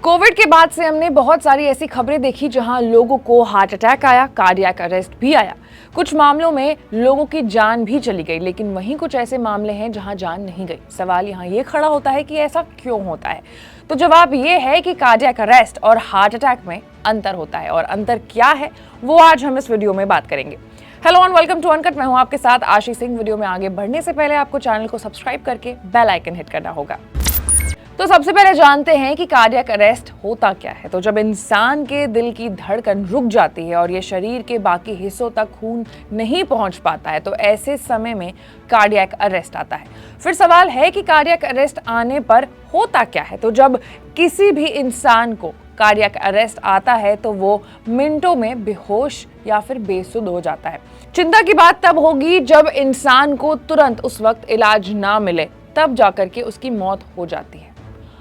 Covid के बाद से हमने बहुत सारी ऐसी खबरें देखी जहां लोगों को हार्ट अटैक आया, कार्डियक अरेस्ट भी आया। कुछ मामलों में लोगों की जान भी चली गई, लेकिन वहीं कुछ ऐसे मामले हैं जहां जान नहीं गई। सवाल यहां ये खड़ा होता है कि ऐसा क्यों होता है? तो जवाब ये है कि कार्डियक अरेस्ट और हार्ट अटैक में अंतर होता है, और अंतर क्या है वो आज हम इस वीडियो में बात करेंगे। Hello and welcome to Uncut. मैं हूं आपके साथ आशी सिंह। वीडियो में आगे बढ़ने से पहले आपको चैनल को सब्सक्राइब करके बेल आइकन हिट करना होगा। तो सबसे पहले जानते हैं कि कार्डियक अरेस्ट होता क्या है। तो जब इंसान के दिल की धड़कन रुक जाती है और ये शरीर के बाकी हिस्सों तक खून नहीं पहुंच पाता है, तो ऐसे समय में कार्डियक अरेस्ट आता है। फिर सवाल है कि कार्डियक अरेस्ट आने पर होता क्या है। तो जब किसी भी इंसान को कार्डियक अरेस्ट आता है तो वो मिनटों में बेहोश या फिर बेसुध हो जाता है। चिंता की बात तब होगी जब इंसान को तुरंत उस वक्त इलाज ना मिले, तब जाकर के उसकी मौत हो जाती है।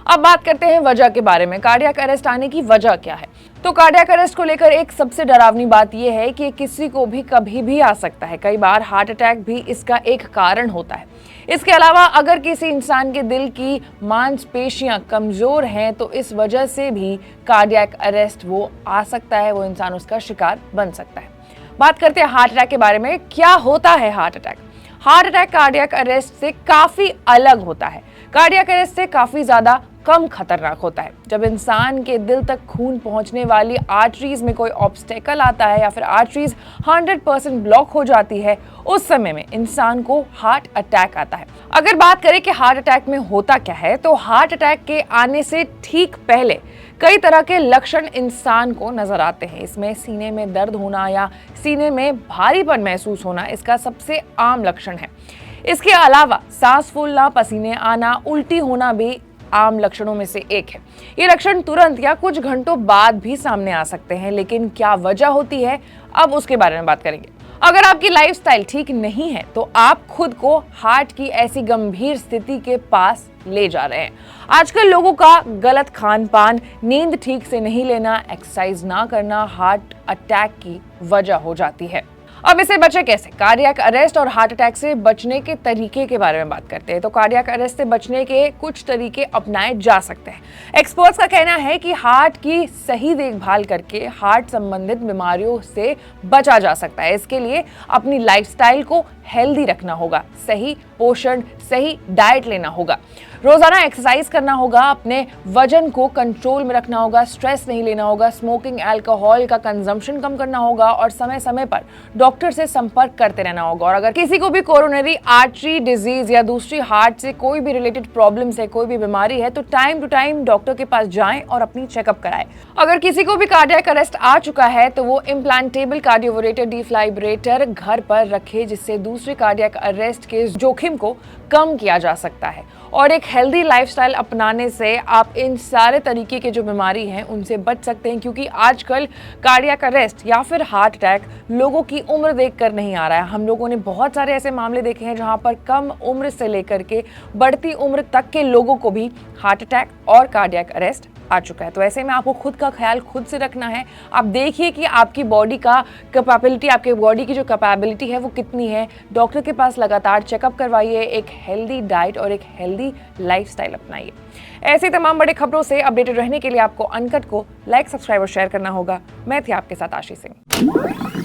अब बात करते हैं वजह के बारे में। कार्डियक अरेस्ट आने की वजह क्या है? तो कार्डियक अरेस्ट को लेकर एक सबसे डरावनी बात यह है कि किसी को भी कभी भी आ सकता है। कई बार हार्ट अटैक भी इसका एक कारण होता है। इसके अलावा अगर किसी इंसान के दिल की मांसपेशियां कमजोर हैं तो इस वजह से भी कार्डियक अरेस्ट वो आ सकता है, वो इंसान उसका शिकार बन सकता है। बात करते हैं हार्ट अटैक के बारे में। क्या होता है heart attack? Heart attack cardiac arrest से काफी अलग होता है। कार्डियक अरेस्ट से काफी ज्यादा कम खतरनाक होता है। जब इंसान के दिल तक खून पहुंचने वाली आर्टरीज में कोई ऑब्स्टेकल आता है या फिर आर्टरीज 100% ब्लॉक हो जाती है, उस समय में इंसान को हार्ट अटैक आता है। अगर बात करें कि हार्ट अटैक में होता क्या है, तो हार्ट अटैक के आने से ठीक पहले कई तरह के लक्षण इंसान को नजर आते हैं। इसमें सीने में दर्द होना या सीने में भारीपन महसूस होना इसका सबसे आम लक्षण है। इसके अलावा सांस फूलना, पसीने आना, उल्टी होना भी आम लक्षणों में से एक है। ये लक्षण तुरंत या कुछ घंटों बाद भी सामने आ सकते हैं, लेकिन क्या वजह होती है, अब उसके बारे में बात करेंगे। अगर आपकी लाइफस्टाइल ठीक नहीं है तो आप खुद को हार्ट की ऐसी गंभीर स्थिति के पास ले जा रहे हैं। आजकल लोगों का गलत खान पान, नींद ठीक से नहीं लेना, एक्सरसाइज ना करना हार्ट अटैक की वजह हो जाती है। अब इसे बचे कैसे? कार्डियक अरेस्ट और हार्ट अटैक से बचने के तरीके के बारे में बात करते हैं। तो कार्डियक अरेस्ट से बचने के कुछ तरीके अपनाए जा सकते हैं। एक्सपर्ट्स का कहना है कि हार्ट की सही देखभाल करके हार्ट संबंधित बीमारियों से बचा जा सकता है। इसके लिए अपनी लाइफस्टाइल को हेल्दी रखना होगा, सही पोषण, सही डाइट लेना होगा, रोजाना एक्सरसाइज करना होगा, अपने वजन को कंट्रोल में रखना होगा, स्ट्रेस नहीं लेना होगा, स्मोकिंग, अल्कोहल का कंजम्पशन कम करना होगा और समय समय पर डॉक्टर से संपर्क करते रहना होगा। और अगर किसी को भी कोरोनरी आर्टरी डिजीज या दूसरी हार्ट से कोई भी रिलेटेड प्रॉब्लम है, कोई भी बीमारी है, तो टाइम टू टाइम डॉक्टर के पास जाएं और अपनी चेकअप कराएं। अगर किसी को भी कार्डियक अरेस्ट आ चुका है तो वो इम्प्लांटेबल कार्डियोवर्टर डिफाइब्रेटर घर पर रखे, जिससे दूसरे कार्डियक अरेस्ट के जोखिम को कम किया जा सकता है। और एक हेल्दी लाइफस्टाइल अपनाने से आप इन सारे तरीके के जो बीमारी हैं उनसे बच सकते हैं, क्योंकि आजकल कार्डियक अरेस्ट या फिर हार्ट अटैक लोगों की उम्र देखकर नहीं आ रहा है। हम लोगों ने बहुत सारे ऐसे मामले देखे हैं जहां पर कम उम्र से लेकर के बढ़ती उम्र तक के लोगों को भी हार्ट अटैक और कार्डियक अरेस्ट आ चुका है। तो ऐसे में आपको खुद का ख्याल खुद से रखना है। आप देखिए कि आपकी बॉडी का कैपेबिलिटी, आपके बॉडी की जो कैपेबिलिटी है वो कितनी है। डॉक्टर के पास लगातार चेकअप करवाइए, एक हेल्दी डाइट और एक हेल्दी लाइफस्टाइल अपनाइए। ऐसे तमाम बड़े खबरों से अपडेटेड रहने के लिए आपको अनकट को लाइक, सब्सक्राइब और शेयर करना होगा। मैं थी आपके साथ आशी सिंह।